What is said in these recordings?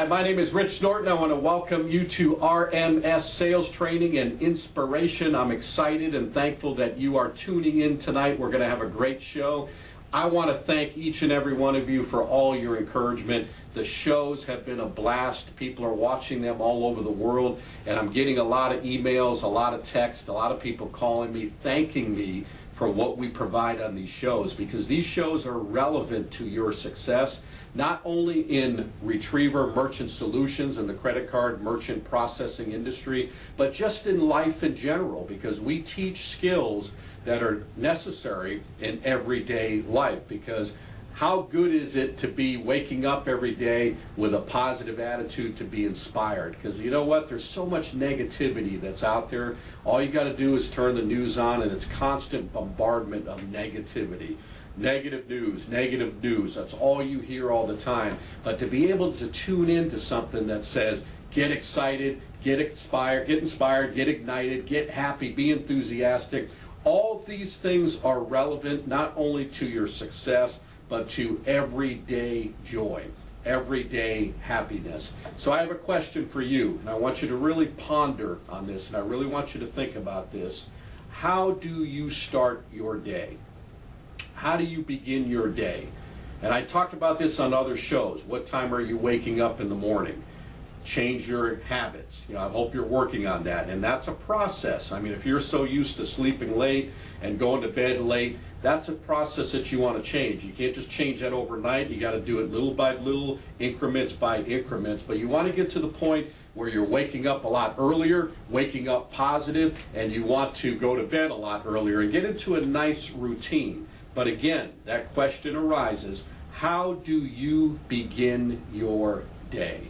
my name is Rich Norton. I want to welcome you to RMS Sales Training and Inspiration. I'm excited and thankful that you are tuning in tonight. We're going to have a great show. I want to thank each and every one of you for all your encouragement. The shows have been a blast. People are watching them all over the world, and I'm getting a lot of emails, a lot of texts, a lot of people calling me, thanking me for what we provide on these shows, because these shows are relevant to your success, not only in retriever merchant solutions and the credit card merchant processing industry, but just in life in general, because we teach skills that are necessary in everyday life. Because how good is it to be waking up every day with a positive attitude, to be inspired? Because you know what? There's so much negativity that's out there. All you got to do is turn the news on, and it's constant bombardment of negativity. Negative news, negative news. That's all you hear all the time. But to be able to tune into something that says, get excited, get inspired, get ignited, get happy, be enthusiastic. All of these things are relevant not only to your success, but to everyday joy, everyday happiness. So I have a question for you, and I want you to really ponder on this, and I really want you to think about this. How do you start your day? How do you begin your day? And I talked about this on other shows. What time are you waking up in the morning? Change your habits. I hope you're working on that. And that's a process. I mean, if you're so used to sleeping late and going to bed late, that's a process that you want to change. You can't just change that overnight. You got to do it little by little, increments by increments. But you want to get to the point where you're waking up a lot earlier, waking up positive, and you want to go to bed a lot earlier and get into a nice routine. But again, that question arises, how do you begin your day?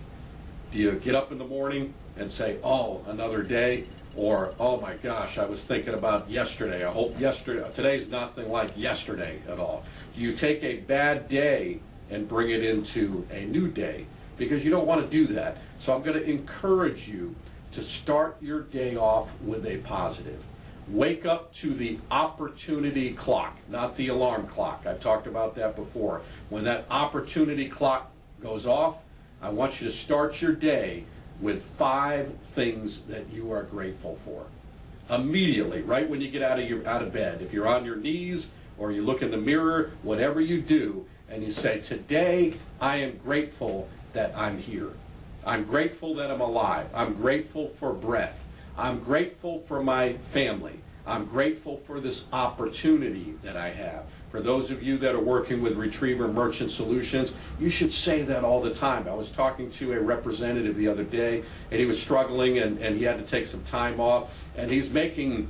Do you get up in the morning and say, oh, another day? Or, oh my gosh, I was thinking about yesterday. I hope today's nothing like yesterday at all. Do you take a bad day and bring it into a new day? Because you don't want to do that. So I'm going to encourage you to start your day off with a positive. Wake up to the opportunity clock, not the alarm clock. I've talked about that before. When that opportunity clock goes off, I want you to start your day with 5 things that you are grateful for. Immediately, right when you get out of bed. If you're on your knees or you look in the mirror, whatever you do, and you say, today I am grateful that I'm here. I'm grateful that I'm alive. I'm grateful for breath. I'm grateful for my family. I'm grateful for this opportunity that I have. For those of you that are working with Retriever Merchant Solutions, you should say that all the time. I was talking to a representative the other day, and he was struggling, and he had to take some time off, and he's making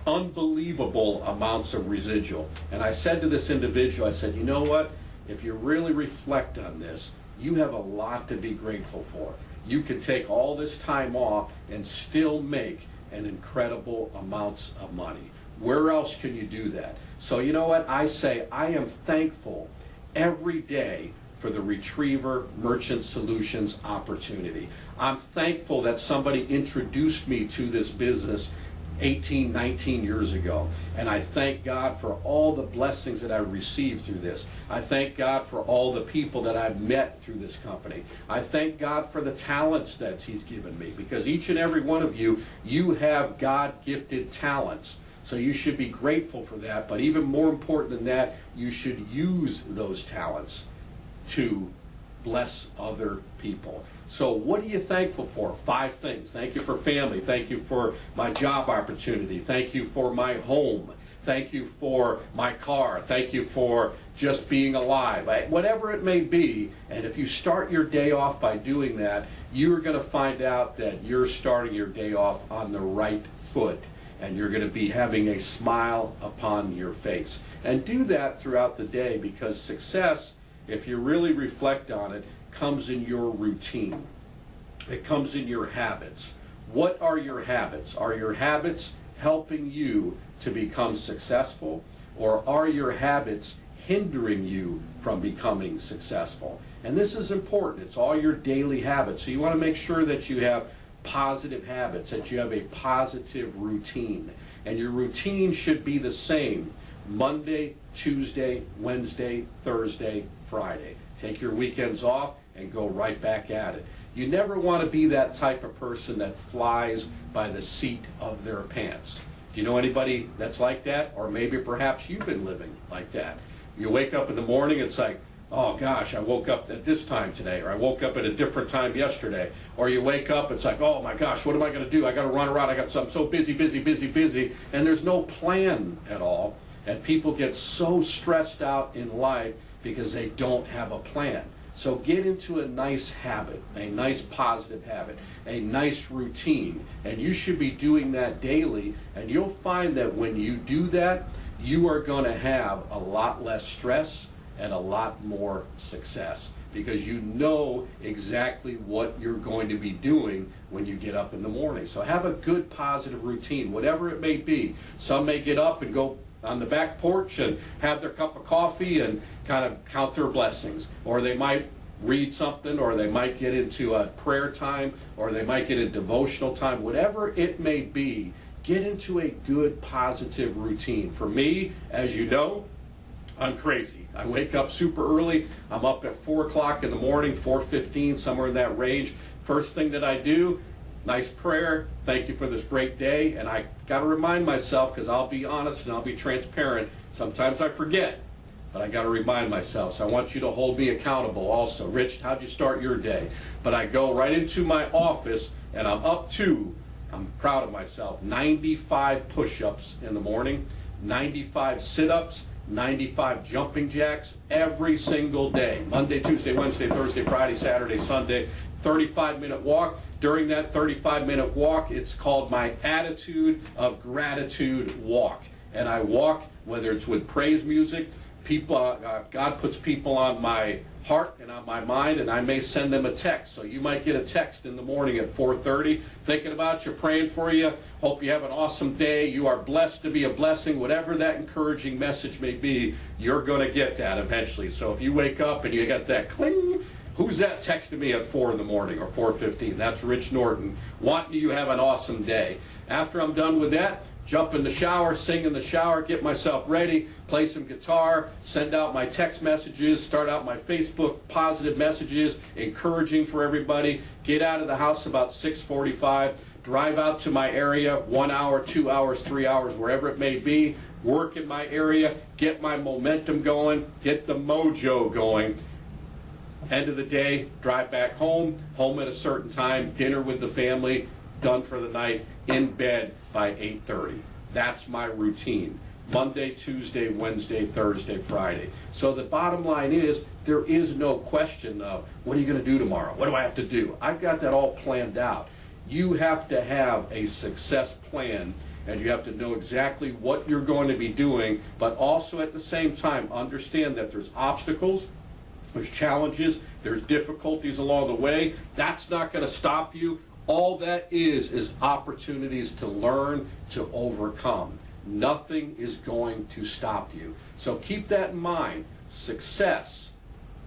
unbelievable amounts of residual. And I said to this individual, I said, you know what? If you really reflect on this, you have a lot to be grateful for. You can take all this time off and still make an incredible amounts of money. Where else can you do that? So you know what? I say I am thankful every day for the Retriever Merchant Solutions opportunity. I'm thankful that somebody introduced me to this business 18, 19 years ago. And I thank God for all the blessings that I received through this. I thank God for all the people that I've met through this company. I thank God for the talents that He's given me, because each and every one of you, you have God-gifted talents. So you should be grateful for that. But even more important than that, you should use those talents to bless other people. So what are you thankful for? 5 things. Thank you for family. Thank you for my job opportunity. Thank you for my home. Thank you for my car. Thank you for just being alive. Whatever it may be, and if you start your day off by doing that, you're going to find out that you're starting your day off on the right foot, and you're going to be having a smile upon your face. And do that throughout the day, because success, if you really reflect on it, comes in your routine. It comes in your habits. What are your habits? Are your habits helping you to become successful, or are your habits hindering you from becoming successful? And this is important. It's all your daily habits. So you want to make sure that you have positive habits, that you have a positive routine. And your routine should be the same Monday, Tuesday, Wednesday, Thursday, Friday. Take your weekends off and go right back at it. You never want to be that type of person that flies by the seat of their pants. Do you know anybody that's like that? Or maybe perhaps you've been living like that. You wake up in the morning, it's like, oh gosh, I woke up at this time today, or I woke up at a different time yesterday. Or you wake up, it's like, oh my gosh, what am I going to do? I got to run around, I'm so busy, and there's no plan at all. And people get so stressed out in life because they don't have a plan. So get into a nice habit, a nice positive habit, a nice routine, and you should be doing that daily, and you'll find that when you do that, you are going to have a lot less stress and a lot more success, because you know exactly what you're going to be doing when you get up in the morning. So have a good positive routine, whatever it may be. Some may get up and go on the back porch and have their cup of coffee and kind of count their blessings, or they might read something, or they might get into a prayer time, or they might get a devotional time. Whatever it may be, get into a good positive routine. For me, as you know, I'm crazy. I wake up super early. I'm up at 4 o'clock in the morning, 4:15, somewhere in that range. First thing that I do, nice prayer, thank you for this great day, and I got to remind myself, because I'll be honest and I'll be transparent, sometimes I forget, but I got to remind myself. So I want you to hold me accountable also. Rich, how'd you start your day? But I go right into my office, and I'm up to, I'm proud of myself, 95 push-ups in the morning, 95 sit-ups, 95 jumping jacks every single day. Monday, Tuesday, Wednesday, Thursday, Friday, Saturday, Sunday. 35-minute walk. During that 35-minute walk, it's called my Attitude of Gratitude walk. And I walk, whether it's with praise music, people, God puts people on my heart and on my mind, and I may send them a text. So you might get a text in the morning at 4:30, thinking about you, praying for you, hope you have an awesome day, you are blessed to be a blessing. Whatever that encouraging message may be, you're going to get that eventually. So if you wake up and you got that cling, who's that texting me at 4 in the morning or 4:15? That's Rich Norton, wanting you have an awesome day. After I'm done with that, jump in the shower, sing in the shower, get myself ready, play some guitar, send out my text messages, start out my Facebook positive messages, encouraging for everybody, get out of the house about 6:45, drive out to my area, 1 hour, 2 hours, 3 hours, wherever it may be, work in my area, get my momentum going, get the mojo going. End of the day, drive back home at a certain time, dinner with the family, done for the night, in bed by 8:30. That's my routine. Monday, Tuesday, Wednesday, Thursday, Friday. So the bottom line is, there is no question of, what are you going to do tomorrow? What do I have to do? I've got that all planned out. You have to have a success plan, and you have to know exactly what you're going to be doing, but also at the same time understand that there's obstacles, there's challenges, there's difficulties along the way. That's not going to stop you. All that is opportunities to learn, to overcome. Nothing is going to stop you. So keep that in mind. Success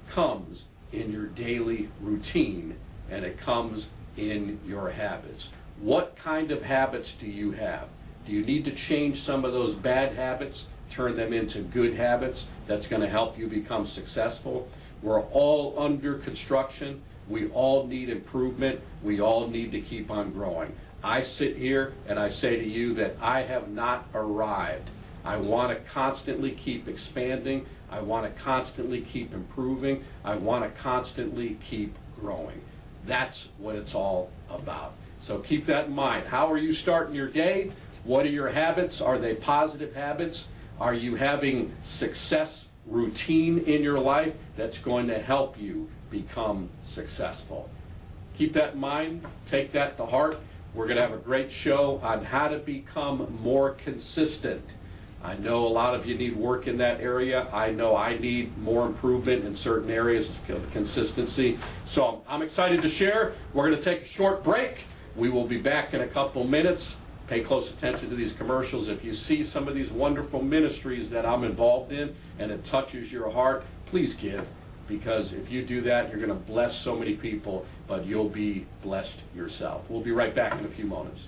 comes in your daily routine, and it comes in your habits. What kind of habits do you have? Do you need to change some of those bad habits, turn them into good habits that's going to help you become successful? We're all under construction. We all need improvement. We all need to keep on growing. I sit here and I say to you that I have not arrived. I want to constantly keep expanding. I want to constantly keep improving. I want to constantly keep growing. That's what it's all about. So keep that in mind. How are you starting your day? What are your habits? Are they positive habits? Are you having success routine in your life that's going to help you become successful? Keep that in mind. Take that to heart. We're going to have a great show on how to become more consistent. I know a lot of you need work in that area. I know I need more improvement in certain areas of consistency. So I'm excited to share. We're going to take a short break. We will be back in a couple minutes. Pay close attention to these commercials. If you see some of these wonderful ministries that I'm involved in and it touches your heart, please give. Because if you do that, you're going to bless so many people, but you'll be blessed yourself. We'll be right back in a few moments.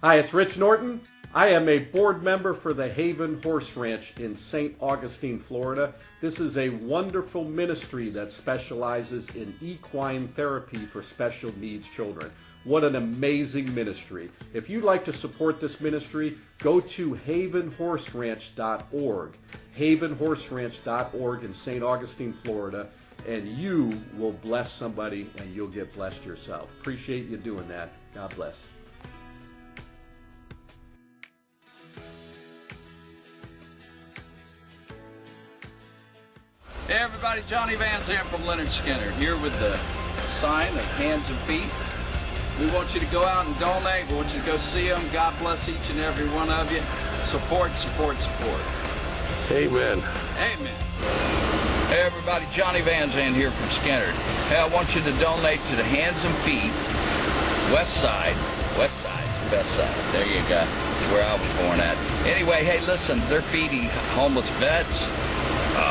Hi, it's Rich Norton. I am a board member for the Haven Horse Ranch in St. Augustine, Florida. This is a wonderful ministry that specializes in equine therapy for special needs children. What an amazing ministry. If you'd like to support this ministry, go to havenhorseranch.org, havenhorseranch.org in St. Augustine, Florida, and you will bless somebody and you'll get blessed yourself. Appreciate you doing that. God bless. Hey everybody, Johnny Van Zandt from Leonard Skinner here with the sign of Hands and Feet. We want you to go out and donate. We want you to go see them. God bless each and every one of you. Support, support, support. Amen. Amen. Hey everybody, Johnny Van Zandt here from Skinner. Hey, I want you to donate to the Hands and Feet West Side. West Side's the best side. There you go. It's where I was born at. Anyway, hey, listen, they're feeding homeless vets,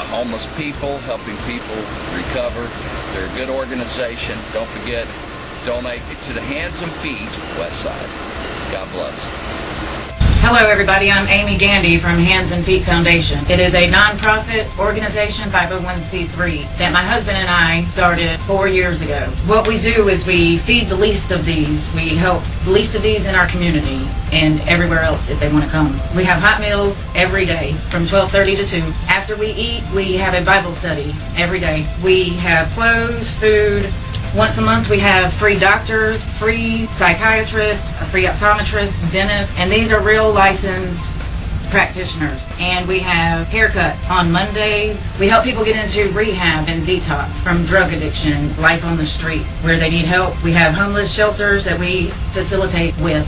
homeless people, helping people recover. They're a good organization. Don't forget, donate to the Hands and Feet West Side. God bless. Hello everybody, I'm Amy Gandy from Hands and Feet Foundation. It is a non-profit organization, 501c3, that my husband and I started 4 years ago. What we do is we feed the least of these. We help the least of these in our community and everywhere else if they want to come. We have hot meals every day from 12:30 to 2. After we eat, we have a Bible study every day. We have clothes, food. Once a month we have free doctors, free psychiatrists, a free optometrist, dentist, and these are real licensed practitioners. And we have haircuts on Mondays. We help people get into rehab and detox from drug addiction, life on the street, where they need help. We have homeless shelters that we facilitate with,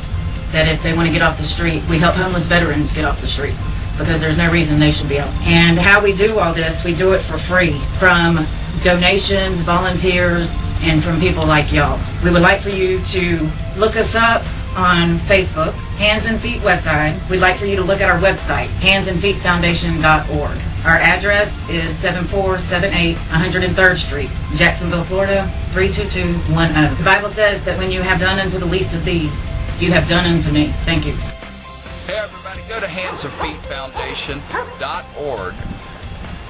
that if they want to get off the street, we help homeless veterans get off the street, because there's no reason they should be out. And how we do all this, we do it for free from donations, volunteers, and from people like y'all. We would like for you to look us up on Facebook, Hands and Feet Westside. We'd like for you to look at our website, handsandfeetfoundation.org. Our address is 7478 103rd Street, Jacksonville, Florida, 32210. The Bible says that when you have done unto the least of these, you have done unto me. Thank you. Hey everybody, go to handsandfeetfoundation.org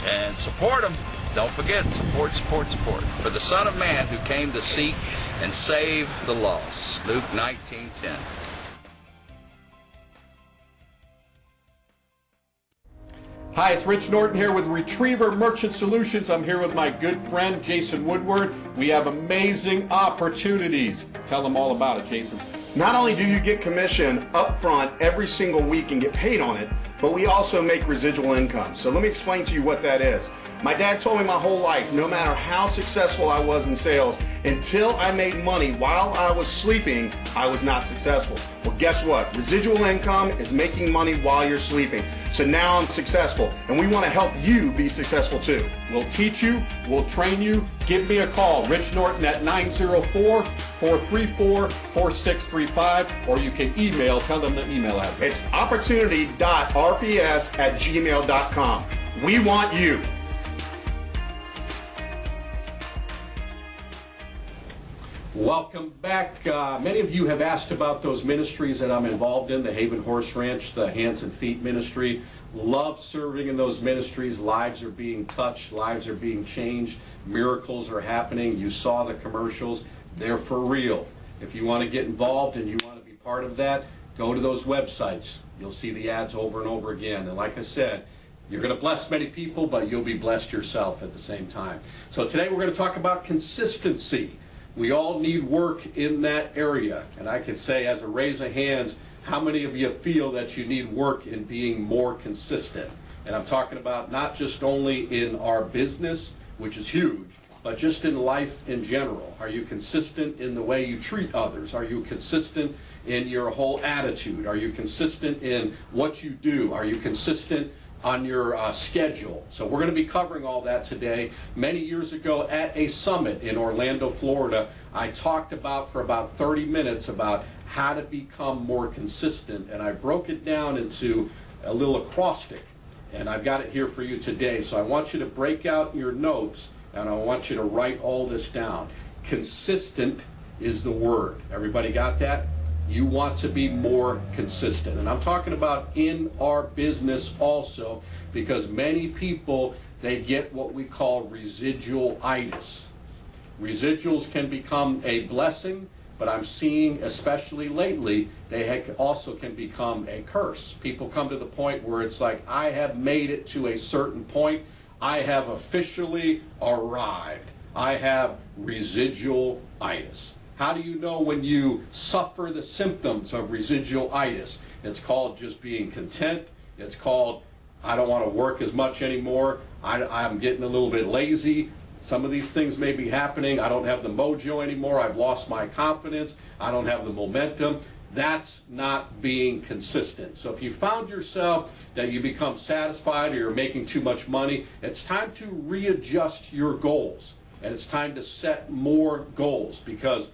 and support them. Don't forget, support, support, support. For the Son of Man who came to seek and save the lost. Luke 19:10. Hi, it's Rich Norton here with Retriever Merchant Solutions. I'm here with my good friend, Jason Woodward. We have amazing opportunities. Tell them all about it, Jason. Not only do you get commission up front every single week and get paid on it, but we also make residual income. So let me explain to you what that is. My dad told me my whole life, no matter how successful I was in sales, until I made money while I was sleeping, I was not successful. Well, guess what? Residual income is making money while you're sleeping. So now I'm successful, and we want to help you be successful too. We'll teach you, we'll train you. Give me a call, Rich Norton at 904-434-4635, or you can email, tell them the email address. It's opportunity.rps@gmail.com. We want you. Welcome back. Many of you have asked about those ministries that I'm involved in, the Haven Horse Ranch, the Hands and Feet Ministry. Love serving in those ministries. Lives are being touched. Lives are being changed. Miracles are happening. You saw the commercials. They're for real. If you want to get involved and you want to be part of that, go to those websites. You'll see the ads over and over again. And like I said, you're going to bless many people, but you'll be blessed yourself at the same time. So today we're going to talk about consistency. We all need work in that area. And I can say, as a raise of hands, how many of you feel that you need work in being more consistent? And I'm talking about not just only in our business, which is huge, but just in life in general. Are you consistent in the way you treat others? Are you consistent in your whole attitude? Are you consistent in what you do? Are you consistent on your schedule? So we're going to be covering all that today. Many years ago at a summit in Orlando, Florida, I talked about for about 30 minutes about how to become more consistent, and I broke it down into a little acrostic, and I've got it here for you today. So I want you to break out your notes, and I want you to write all this down. Consistent is the word. Everybody got that? You want to be more consistent. And I'm talking about in our business also, because many people, they get what we call residual-itis. Residuals can become a blessing, but I'm seeing, especially lately, they also can become a curse. People come to the point where it's like, I have made it to a certain point. I have officially arrived. I have residual-itis. How do you know when you suffer the symptoms of residual-itis? It's called just being content. It's called, I don't want to work as much anymore. I'm getting a little bit lazy. Some of these things may be happening. I don't have the mojo anymore. I've lost my confidence. I don't have the momentum. That's not being consistent. So if you found yourself that you become satisfied or you're making too much money, it's time to readjust your goals. And it's time to set more goals, because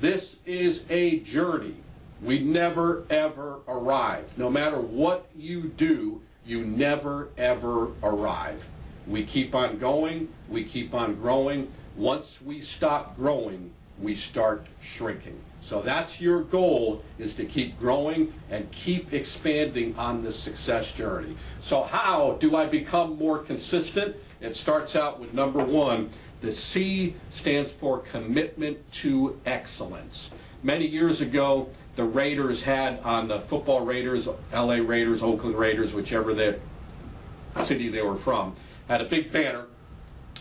this is a journey. We never, ever arrive. No matter what you do, you never, ever arrive. We keep on going. We keep on growing. Once we stop growing, we start shrinking. So that's your goal, is to keep growing and keep expanding on this success journey. So how do I become more consistent? It starts out with number one. The C stands for commitment to excellence. Many years ago, the Raiders had, on the football Raiders, LA Raiders, Oakland Raiders, whichever the city they were from, had a big banner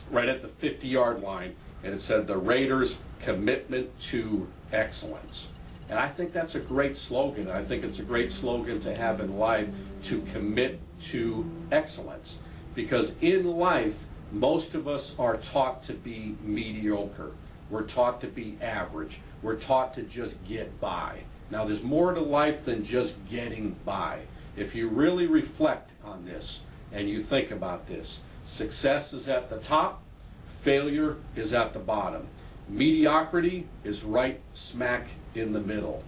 right at the 50-yard line, and it said, the Raiders' commitment to excellence. And I think that's a great slogan. I think it's a great slogan to have in life, to commit to excellence. Because in life, most of us are taught to be mediocre. We're taught to be average. We're taught to just get by. Now, there's more to life than just getting by. If you really reflect on this and you think about this, success is at the top, failure is at the bottom. Mediocrity is right smack in the middle.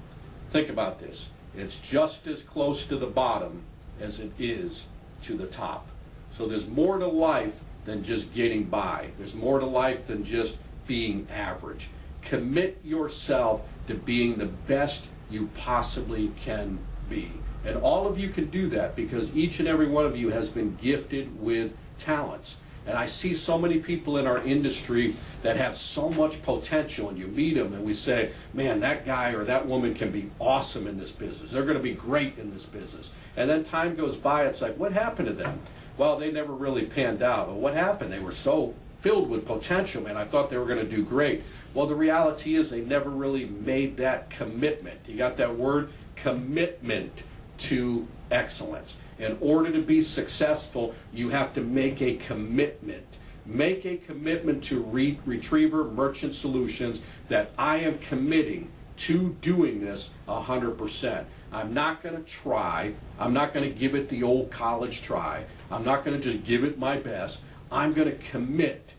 Think about this. It's just as close to the bottom as it is to the top. So there's more to life than just getting by. There's more to life than just being average. Commit yourself to being the best you possibly can be. And all of you can do that, because each and every one of you has been gifted with talents. And I see so many people in our industry that have so much potential, and you meet them and we say, man, that guy or that woman can be awesome in this business. They're going to be great in this business. And then time goes by, it's like, what happened to them? Well, they never really panned out. Well, what happened? They were so filled with potential, man. I thought they were going to do great. Well, the reality is they never really made that commitment. You got that word? Commitment to excellence. In order to be successful, you have to make a commitment. Make a commitment to Retriever Merchant Solutions that I am committing to doing this 100%. I'm not going to try. I'm not going to give it the old college try. I'm not going to just give it my best. I'm going to commit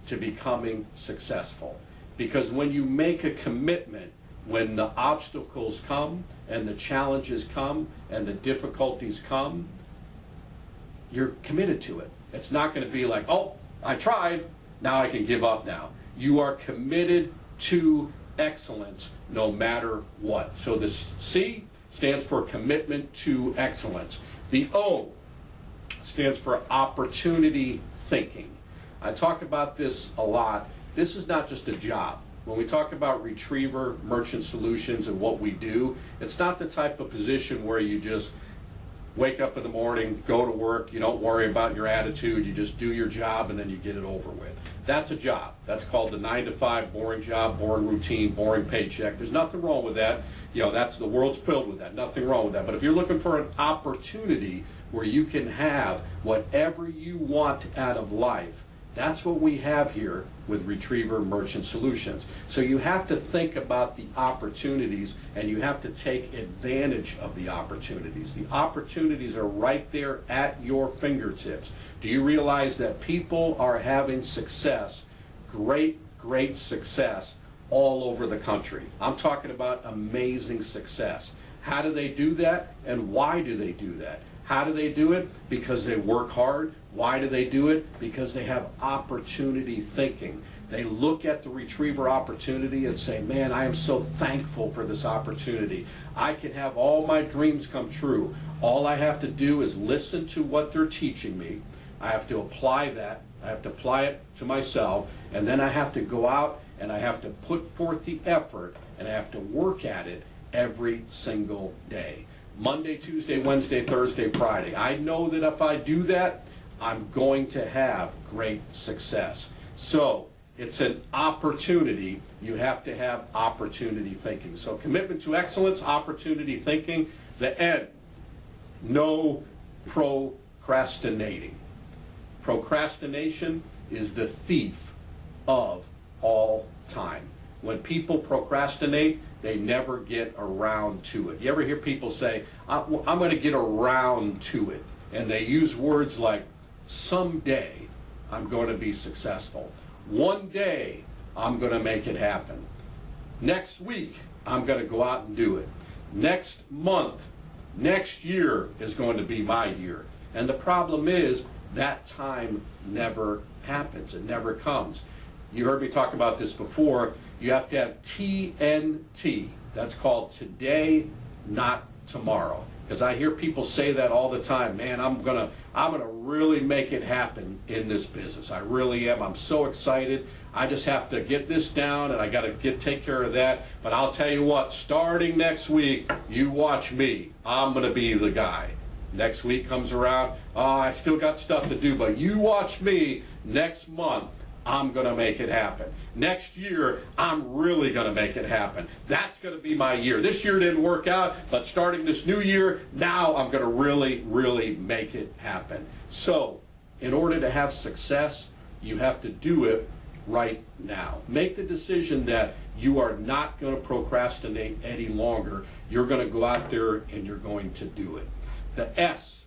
to becoming successful. Because when you make a commitment, when the obstacles come and the challenges come and the difficulties come, you're committed to it. It's not going to be like, oh, I tried, now I can give up now. You are committed to excellence no matter what. So the C stands for commitment to excellence. The O stands for opportunity thinking. I talk about this a lot. This is not just a job. When we talk about Retriever Merchant Solutions and what we do, it's not the type of position where you just wake up in the morning, go to work, you don't worry about your attitude, you just do your job and then you get it over with. That's a job. That's called the 9-to-5 boring job, boring routine, boring paycheck. There's nothing wrong with that. You know, that's, the world's filled with that. Nothing wrong with that. But if you're looking for an opportunity where you can have whatever you want out of life, that's what we have here with Retriever Merchant Solutions. So you have to think about the opportunities and you have to take advantage of the opportunities. The opportunities are right there at your fingertips. Do you realize that people are having success, great success, all over the country? I'm talking about amazing success. How do they do that, and why do they do that? How do they do it? Because they work hard. Why do they do it? Because they have opportunity thinking. They look at the retriever opportunity and say, man, I am so thankful for this opportunity. I can have all my dreams come true. All I have to do is listen to what they're teaching me. I have to apply that. I have to apply it to myself. And then I have to go out and I have to put forth the effort and I have to work at it every single day. Monday, Tuesday, Wednesday, Thursday, Friday. I know that if I do that, I'm going to have great success. So it's an opportunity. You have to have opportunity thinking. So commitment to excellence, opportunity thinking. The N, no procrastinating. Procrastination is the thief of all time. When people procrastinate, they never get around to it. You ever hear people say, I'm going to get around to it? And they use words like, someday I'm going to be successful. One day I'm going to make it happen. Next week I'm going to go out and do it. Next month, next year is going to be my year. And the problem is that time never happens. It never comes. You heard me talk about this before. You have to have TNT. That's called today, not tomorrow. Because I hear people say that all the time. Man, I'm gonna really make it happen in this business. I really am. I'm so excited. I just have to get this down, and I got to take care of that. But I'll tell you what, starting next week, you watch me. I'm gonna be the guy. Next week comes around. Oh, I still got stuff to do, but you watch me. Next month, I'm going to make it happen. Next year, I'm really going to make it happen. That's going to be my year. This year didn't work out, but starting this new year, now I'm going to really, really make it happen. So, in order to have success, you have to do it right now. Make the decision that you are not going to procrastinate any longer. You're going to go out there and you're going to do it. The S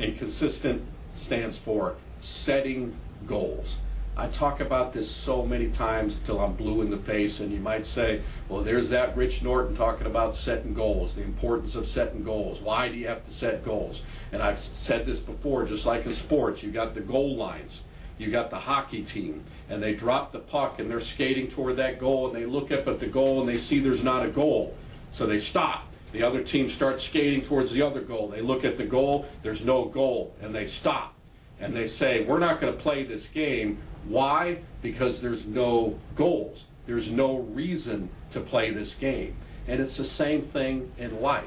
in consistent stands for setting goals. I talk about this so many times until I'm blue in the face, and you might say, well, there's that Rich Norton talking about setting goals, the importance of setting goals. Why do you have to set goals? And I've said this before, just like in sports, you got the goal lines. You got the hockey team, and they drop the puck, and they're skating toward that goal, and they look up at the goal, and they see there's not a goal. So they stop. The other team starts skating towards the other goal. They look at the goal, there's no goal, and they stop. And they say, we're not going to play this game. Why? Because there's no goals. There's no reason to play this game. And it's the same thing in life.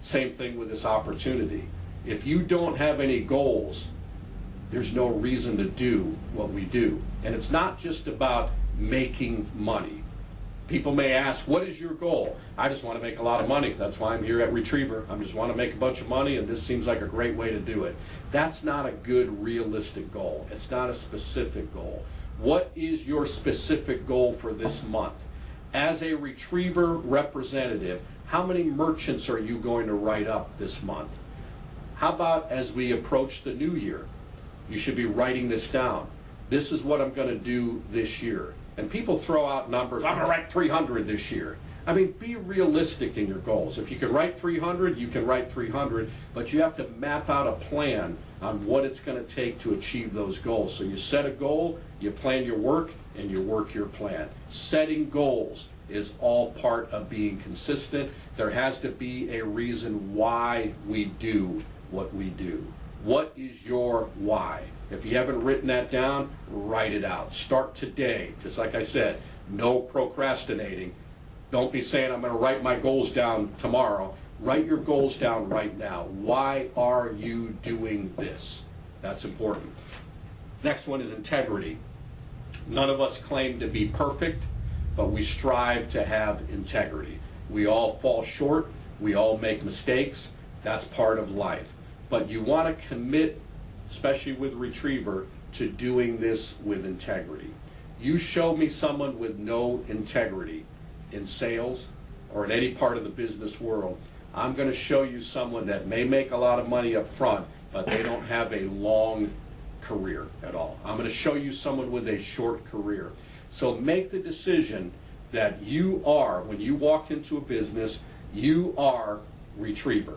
Same thing with this opportunity. If you don't have any goals, there's no reason to do what we do. And it's not just about making money. People may ask, what is your goal? I just want to make a lot of money. That's why I'm here at Retriever. I just want to make a bunch of money, and this seems like a great way to do it. That's not a good, realistic goal. It's not a specific goal. What is your specific goal for this month? As a Retriever representative, how many merchants are you going to write up this month? How about as we approach the new year? You should be writing this down. This is what I'm going to do this year. And people throw out numbers. I'm going to write 300 this year. I mean, be realistic in your goals. If you can write 300, you can write 300, but you have to map out a plan on what it's going to take to achieve those goals. So you set a goal, you plan your work, and you work your plan. Setting goals is all part of being consistent. There has to be a reason why we do what we do. What is your why? If you haven't written that down, write it out. Start today. Just like I said, no procrastinating. Don't be saying, I'm going to write my goals down tomorrow. Write your goals down right now. Why are you doing this? That's important. Next one is integrity. None of us claim to be perfect, but we strive to have integrity. We all fall short. We all make mistakes. That's part of life. But you want to commit, especially with Retriever, to doing this with integrity. You show me someone with no integrity in sales or in any part of the business world, I'm going to show you someone that may make a lot of money up front, but they don't have a long career at all. I'm going to show you someone with a short career. So make the decision that you are, when you walk into a business, you are Retriever.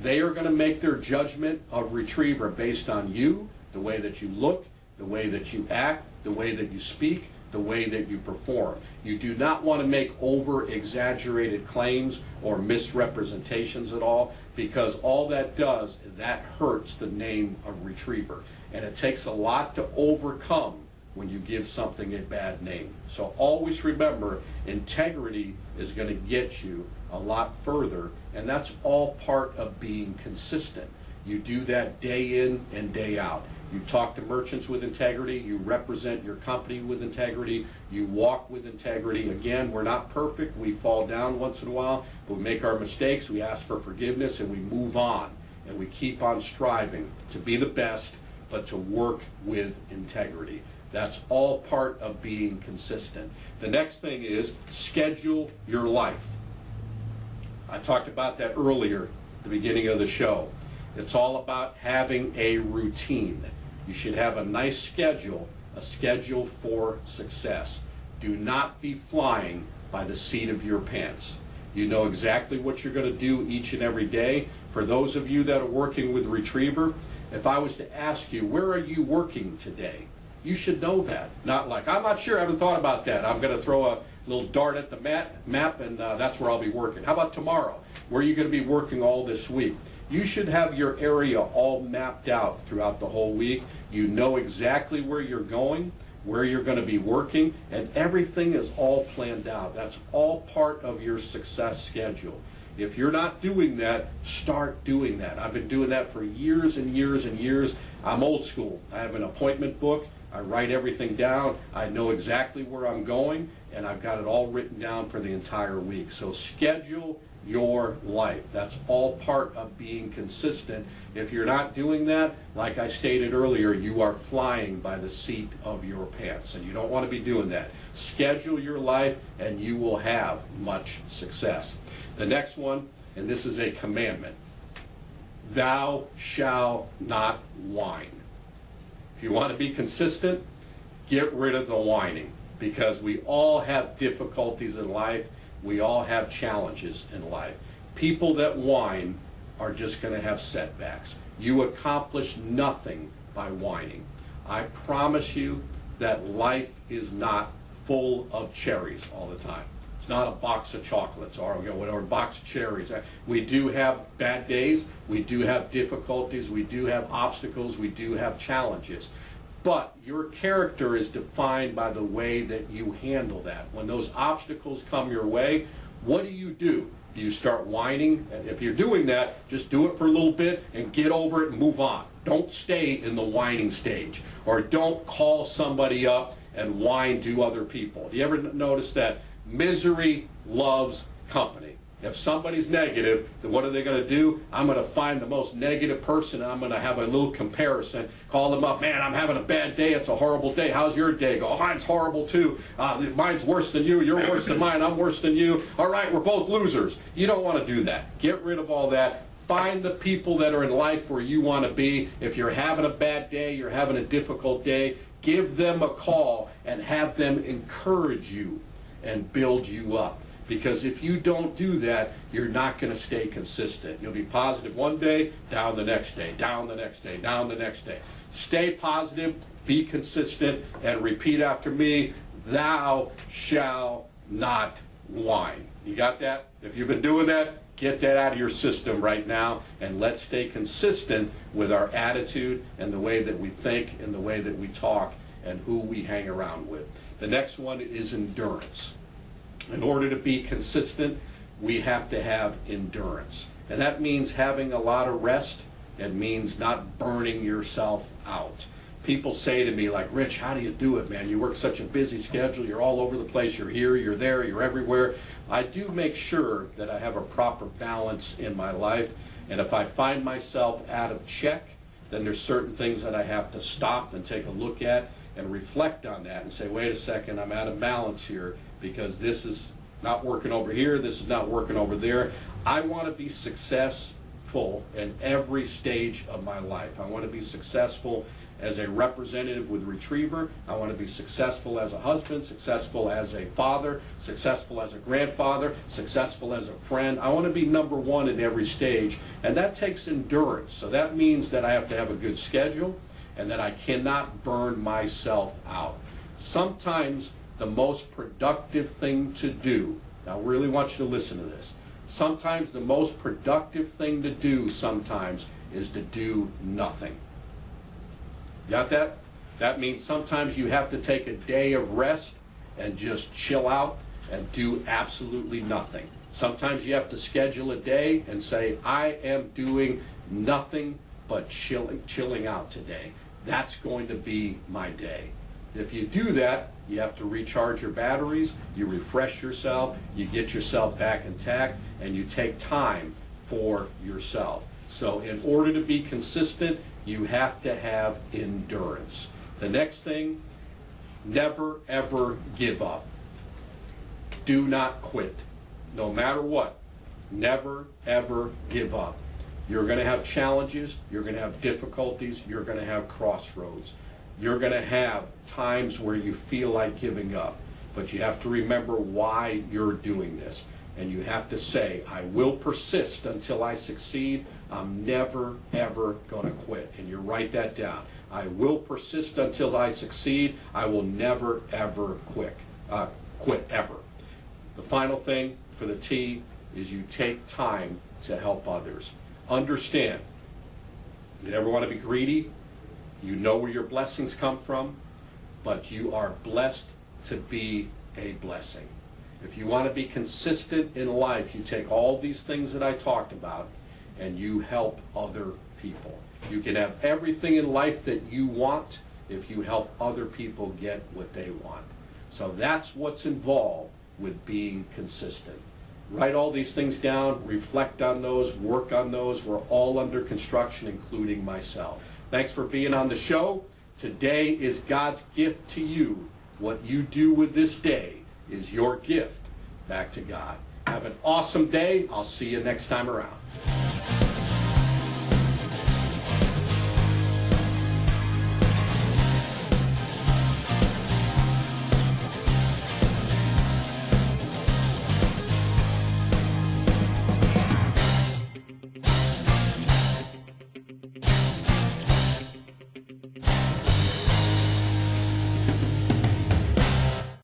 They are going to make their judgment of Retriever based on you, the way that you look, the way that you act, the way that you speak, the way that you perform. You do not want to make over-exaggerated claims or misrepresentations at all, because all that does, that hurts the name of Retriever. And it takes a lot to overcome when you give something a bad name. So always remember, integrity is going to get you a lot further, and that's all part of being consistent. You do that day in and day out. You talk to merchants with integrity, you represent your company with integrity, you walk with integrity. Again, we're not perfect, we fall down once in a while, but we make our mistakes, we ask for forgiveness, and we move on. And we keep on striving to be the best, but to work with integrity. That's all part of being consistent. The next thing is schedule your life. I talked about that earlier at the beginning of the show. It's all about having a routine. You should have a nice schedule, a schedule for success. Do not be flying by the seat of your pants. You know exactly what you're going to do each and every day. For those of you that are working with Retriever, if I was to ask you, where are you working today? You should know that. Not like, I'm not sure, I haven't thought about that. I'm going to throw a little dart at the map and that's where I'll be working. How about tomorrow? Where are you going to be working all this week? You should have your area all mapped out throughout the whole week. You know exactly where you're going, where you're going to be working, and everything is all planned out. That's all part of your success schedule. If you're not doing that, start doing that. I've been doing that for years and years and years. I'm old school. I have an appointment book. I write everything down. I know exactly where I'm going, and I've got it all written down for the entire week. So schedule your life. That's all part of being consistent. If you're not doing that, like I stated earlier, you are flying by the seat of your pants, and you don't want to be doing that. Schedule your life, and you will have much success. The next one, and this is a commandment: thou shalt not whine. If you want to be consistent, get rid of the whining, because we all have difficulties in life. We all have challenges in life. People that whine are just going to have setbacks. You accomplish nothing by whining. I promise you that life is not full of cherries all the time. It's not a box of chocolates or a box of cherries. We do have bad days. We do have difficulties. We do have obstacles. We do have challenges. But your character is defined by the way that you handle that. When those obstacles come your way, what do? Do you start whining? And if you're doing that, just do it for a little bit and get over it and move on. Don't stay in the whining stage. Or don't call somebody up and whine to other people. Do you ever notice that misery loves company? If somebody's negative, then what are they going to do? I'm going to find the most negative person, and I'm going to have a little comparison. Call them up. Man, I'm having a bad day. It's a horrible day. How's your day go? Oh, mine's horrible too. Mine's worse than you. You're worse than mine. I'm worse than you. All right, we're both losers. You don't want to do that. Get rid of all that. Find the people that are in life where you want to be. If you're having a bad day, you're having a difficult day, give them a call and have them encourage you and build you up. Because if you don't do that, you're not going to stay consistent. You'll be positive one day, down the next day, down the next day, down the next day. Stay positive, be consistent, and repeat after me: thou shalt not whine. You got that? If you've been doing that, get that out of your system right now, and let's stay consistent with our attitude and the way that we think and the way that we talk and who we hang around with. The next one is endurance. In order to be consistent, we have to have endurance. And that means having a lot of rest. It means not burning yourself out. People say to me, like, Rich, how do you do it, man? You work such a busy schedule. You're all over the place. You're here, you're there, you're everywhere. I do make sure that I have a proper balance in my life. And if I find myself out of check, then there's certain things that I have to stop and take a look at and reflect on that and say, wait a second, I'm out of balance here, because this is not working over here, this is not working over there. I want to be successful in every stage of my life. I want to be successful as a representative with Retriever. I want to be successful as a husband, successful as a father, successful as a grandfather, successful as a friend. I want to be number one in every stage, and that takes endurance. So that means that I have to have a good schedule. and that I cannot burn myself out. Sometimes the most productive thing to do, now I really want you to listen to this, sometimes the most productive thing to do sometimes is to do nothing. Got that? That means sometimes you have to take a day of rest and just chill out and do absolutely nothing. Sometimes you have to schedule a day and say, I am doing nothing but chilling out today. That's going to be my day. If you do that, you have to recharge your batteries, you refresh yourself, you get yourself back intact, and you take time for yourself. So in order to be consistent, you have to have endurance. The next thing, never ever give up. Do not quit. No matter what, never ever give up. You're going to have challenges, you're going to have difficulties, you're going to have crossroads. You're going to have times where you feel like giving up, but you have to remember why you're doing this. And you have to say, I will persist until I succeed. I'm never, ever going to quit. And you write that down. I will persist until I succeed. I will never, ever quit ever. The final thing for the T is you take time to help others. Understand, you never want to be greedy. You know where your blessings come from, but you are blessed to be a blessing. If you want to be consistent in life, you take all these things that I talked about and you help other people. You can have everything in life that you want if you help other people get what they want. So that's what's involved with being consistent. Write all these things down, reflect on those, work on those. We're all under construction, including myself. Thanks for being on the show. Today is God's gift to you. What you do with this day is your gift back to God. Have an awesome day. I'll see you next time around.